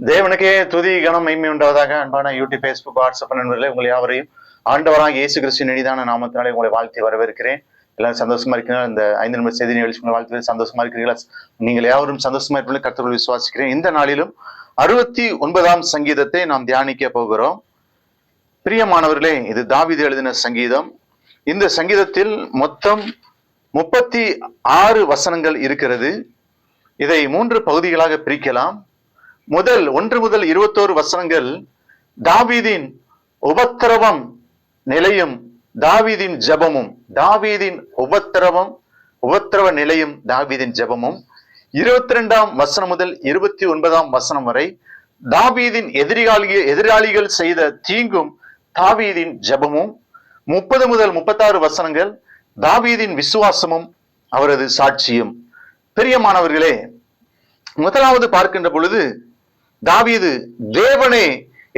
தேவனுக்கே துதி கனம் மைமை உண்டாவதாக. அன்பான யூடியூப், ஃபேஸ்புக், வாட்ஸ்அப் நண்பர்களே, உங்களை யாவரையும் ஆண்டவராக இயேசு கிறிஸ்துவின் இனிதான நாமத்தினாலே உங்களை வாழ்த்தி வரவேற்கிறேன். எல்லாரும் சந்தோஷமா இருக்கிறீங்களா? இந்த 5 நிமிட செய்தி நிகழ்ச்சி உங்களை வாழ்த்து சந்தோஷமா இருக்கிறீங்களா? நீங்கள் யாவரும் சந்தோஷமா இருப்பீர்கள் கர்த்தருக்குள் விசுவாசிக்கிறேன். இந்த நாளிலும் 69ஆம் சங்கீதத்தை நாம் தியானிக்க போகிறோம். பிரியமானவர்களே, இது தாவீது எழுதின சங்கீதம். இந்த சங்கீதத்தில் மொத்தம் 36 வசனங்கள் இருக்கிறது. இதை 3 பகுதிகளாக பிரிக்கலாம். முதல் 1 முதல் 21 வசனங்கள் தாவீதின் உபத்திரவம் நிலையும் தாவீதின் ஜெபமும், தாவீதின் உபத்திரவ நிலையும் தாவீதின் ஜெபமும். 22ஆம் வசனம் முதல் 29ஆம் வசனம் வரை தாவீதின் எதிராளிகள் செய்த தீங்கும் தாவீதின் ஜெபமும். 30 முதல் 36 வசனங்கள் தாவீதின் விசுவாசமும் அவரது சாட்சியும். பிரியமானவர்களே, முதலாவது பார்க்கின்ற பொழுது தாவீது, தேவனே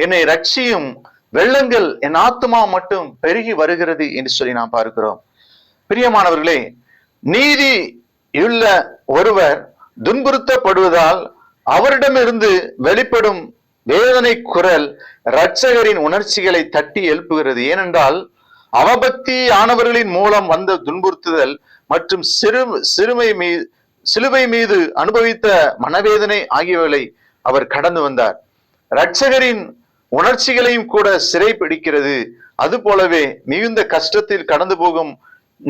என்னை ரட்சியும், வெள்ளங்கள் என் ஆத்துமா மட்டும் பெருகி வருகிறது என்று சொல்லி நாம் பார்க்கிறோம். பிரியமானவர்களே, நீதி உள்ள ஒருவர் துன்புறுத்தப்படுவதால் அவரிடமிருந்து வெளிப்படும் வேதனை குரல் இரட்சகரின் உணர்ச்சிகளை தட்டி எழுப்புகிறது. ஏனென்றால் அவபக்தி ஆனவர்களின் மூலம் வந்த துன்புறுத்துதல் மற்றும் சிலுவை மீது அனுபவித்த மனவேதனை ஆகியவைகளை அவர் கடந்து வந்தார். இரட்சகரின் உணர்ச்சிகளையும் கூட சிறை பிடிக்கிறது. அது போலவே மிகுந்த கஷ்டத்தில் கடந்து போகும்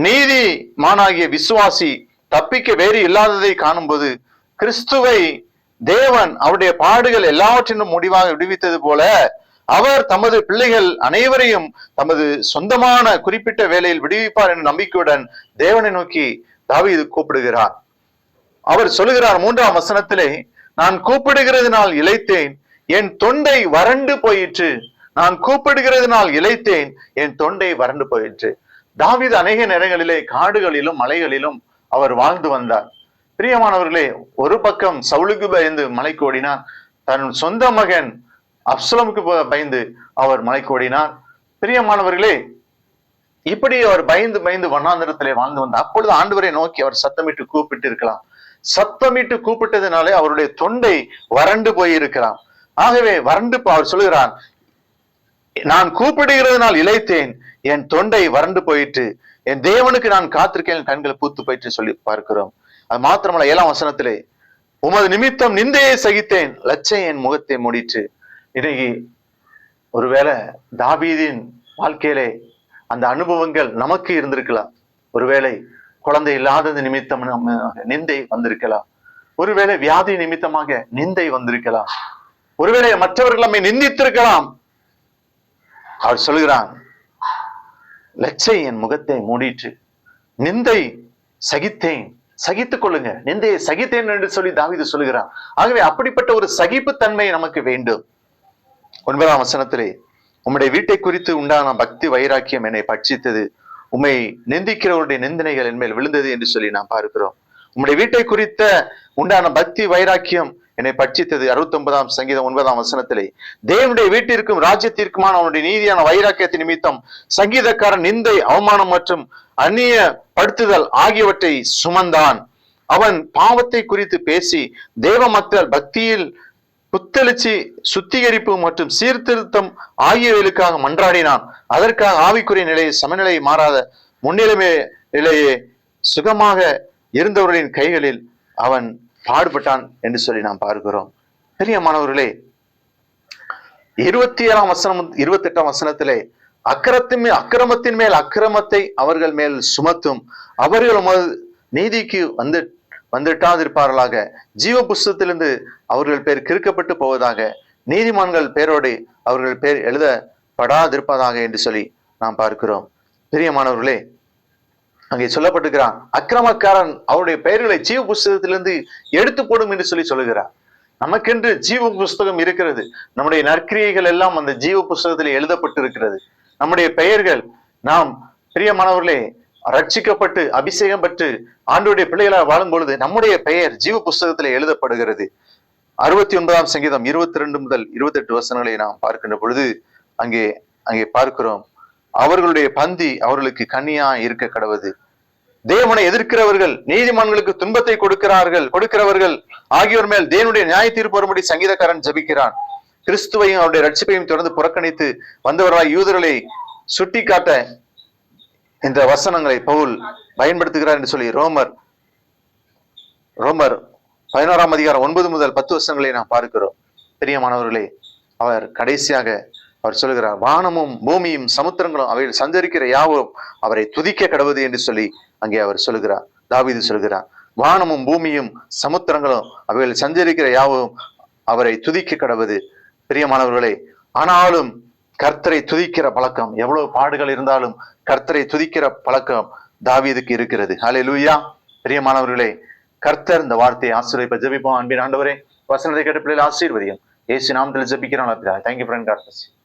நீதிமானாகிய விசுவாசி தப்பிக்க வேறு இல்லாததை காணும்போது, கிறிஸ்துவை தேவன் அவருடைய பாடுகள் எல்லாவற்றிலும் முடிவாக விடுவித்தது போல அவர் தமது பிள்ளைகள் அனைவரையும் தமது சொந்தமான குறிப்பிட்ட வேலையில் விடுவிப்பார் என்ற நம்பிக்கையுடன் தேவனை நோக்கி தாவீது கூப்பிடுகிறார். அவர் சொல்லுகிறார் 3ஆம் வசனத்திலே, நான் கூப்பிடுகிறதுனால் இளைத்தேன், என் தொண்டை வறண்டு போயிற்று. நான் கூப்பிடுகிறதுனால் இளைத்தேன், என் தொண்டை வறண்டு போயிற்று. தாவீது அநேக நேரங்களிலே காடுகளிலும் மலைகளிலும் அவர் வாழ்ந்து வந்தார். பிரியமானவர்களே, ஒரு பக்கம் சவுலுக்கு பயந்து மலைக்கு ஓடினார். தன் சொந்த மகன் அப்சலோமுக்கு பயந்து அவர் மலைக்கு ஓடினார். பிரியமானவர்களே, இப்படி அவர் பயந்து வண்ணாந்திரத்திலே வாழ்ந்து வந்தார். அப்பொழுது ஆண்டவரை நோக்கி அவர் சத்தமிட்டு கூப்பிட்டு இருக்கலாம். சத்தமிட்டு கூப்பிட்டதுனாலே அவருடைய தொண்டை வறண்டு போயிருக்கலாம். ஆகவே வறண்டு அவர் சொல்லுகிறான், நான் கூப்பிடுகிறதுனால் இளைத்தேன், என் தொண்டை வறண்டு போயிட்டு, என் தேவனுக்கு நான் காத்திருக்கேன், கண்கள் பூத்து போயிட்டு சொல்லி பார்க்கிறோம். அது மாத்திரமல்ல, 7ஆம் வசனத்திலே, உமது நிமித்தம் நிந்தையை சகித்தேன், லட்சை என் முகத்தை மூடிற்று. இன்னைக்கு ஒருவேளை தாவீதின் வாழ்க்கையிலே அந்த அனுபவங்கள் நமக்கு இருந்திருக்கலாம். ஒருவேளை குழந்தை இல்லாதது நிமித்தம் நிந்தை வந்திருக்கலாம். ஒருவேளை வியாதி நிமித்தமாக நிந்தை வந்திருக்கலாம். ஒருவேளை மற்றவர்கள் நம்மை நிந்தித்திருக்கலாம். அவர் சொல்கிறான், லட்சை என் முகத்தை மூடிற்று, நிந்தை சகித்தேன், சகித்துக் கொள்ளுங்க, நிந்தையை சகித்தேன் என்று சொல்லி தாவீது சொல்லுகிறான். ஆகவே அப்படிப்பட்ட ஒரு சகிப்புத்தன்மை நமக்கு வேண்டும். 9ஆம் வசனத்திலே, உம்முடைய வீட்டை குறித்து உண்டான பக்தி வைராக்கியம் என்னை பட்சித்தது, உம்மை நிந்திக்கிறவருடைய நிந்தனைகள் என்மேல் விழுந்தது என்று சொல்லி நாம் பார்க்கிறோம். உம்முடைய வீட்டை குறித்த உண்டான பக்தி வைராக்கியம் என்னை பட்சித்தது. 69ஆம் சங்கீதம் 9ஆம் வசனத்திலே, தேவனுடைய வீட்டிற்கும் ராஜ்யத்திற்குமான அவனுடைய நீதியான வைராக்கியத்தின் நிமித்தம் சங்கீதக்காரன் நிந்தை, அவமானம் மற்றும் அந்நிய படுத்துதல் ஆகியவற்றை சுமந்தான். அவன் பாவத்தை குறித்து பேசி தேவ மக்கள் பக்தியில் புத்தெழுச்சி, சுத்திகரிப்பு மற்றும் சீர்திருத்தம் ஆகியவைகளுக்காக மன்றாடினான். அதற்காக ஆவிக்குரிய நிலையை சமநிலையை மாறாத முன்னிலைமை நிலையே சுகமாக இருந்தவர்களின் கைகளில் அவன் பாடுபட்டான் என்று சொல்லி நாம் பார்க்கிறோம். பிரியமானவர்களே, 27ஆம் வசனம் 28ஆம் வசனத்திலே, அக்கிரமத்தின் மேல் அக்கிரமத்தை அவர்கள் மேல் சுமத்தும், அவர்கள் நீதிக்கு வந்துட்டாதிருப்பார்களாக, ஜீவ புஸ்தகத்திலிருந்து அவர்கள் பேர் கிறுக்கப்பட்டு போவதாக, நீதிமான்கள் பேரோடு அவர்கள் பேர் எழுதப்படாதிருப்பதாக என்று சொல்லி நாம் பார்க்கிறோம். பிரியமானவர்களே, அங்கே சொல்லப்பட்டிருக்கிறான், அக்கிரமக்காரன் அவருடைய பெயர்களை ஜீவ புஸ்தகத்திலிருந்து எடுத்து போடும் என்று சொல்லி சொல்லுகிறார். நமக்கென்று ஜீவ புஸ்தகம் இருக்கிறது. நம்முடைய நற்கிரியைகள் எல்லாம் அந்த ஜீவ புஸ்தகத்தில் எழுதப்பட்டு இருக்கிறது. நம்முடைய பெயர்கள், நாம் பிரியமானவர்களே ரட்சிக்கப்பட்டு அபிஷேகம் பெற்று ஆண்டவருடைய பிள்ளைகளாக வாழும் பொழுது நம்முடைய பெயர் ஜீவ புஸ்தகத்திலே எழுதப்படுகிறது. 69ஆம் சங்கீதம் 22 முதல் 28 வசனங்களை நாம் பார்க்கின்ற பொழுது அங்கே பார்க்கிறோம், அவர்களுடைய பந்தி அவர்களுக்கு கண்ணியா இருக்க கடவுது. தேவனை எதிர்க்கிறவர்கள், நீதிமான்களுக்கு துன்பத்தை கொடுக்கிறவர்கள் ஆகியோர் மேல் தேவனுடைய நியாய தீர்ப்பு வரும்படி சங்கீதக்காரன் ஜெபிக்கிறான். கிறிஸ்துவையும் அவருடைய ரட்சிப்பையும் தொடர்ந்து புறக்கணித்து வந்தவர்களாய் யூதர்களை சுட்டி காட்ட இந்த வசனங்களை பவுல் பயன்படுத்துகிறார் என்று சொல்லி ரோமர் 11 அதிகாரம் 9 முதல் 10 வசனங்களை நாம் பார்க்கிறோம். பிரியமானவர்களே, அவர் கடைசியாக அவர் சொல்லுகிறார், வானமும் பூமியும் சமுத்திரங்களும் அவையில் சஞ்சரிக்கிற யாவும் அவரை துதிக்க கடவுது என்று சொல்லி அங்கே அவர் சொல்லுகிறார். தாவீது சொல்லுகிறார், வானமும் பூமியும் சமுத்திரங்களும் அவையில் சஞ்சரிக்கிற யாவும் அவரை துதிக்க கடவுது. பிரியமானவர்களே, ஆனாலும் கர்த்தரை துதிக்கிற பழக்கம், எவ்வளவு பாடுகள் இருந்தாலும் கர்த்தரை துதிக்கிற பழக்கம் தாவீதுக்கு இருக்கிறது. ஹல்லேலூயா. பிரியமானவர்களே, கர்த்தர் இந்த வார்த்தையை ஆசீர்வதிப்ப ஜெபிப்போம். அன்பின் ஆண்டவரே, வசனத்தை கேட்ட பிள்ளைகள் ஆசீர்வதியும். இயேசு நாமத்தில் ஜெபிக்கிறோம். Thank you friend. God bless you.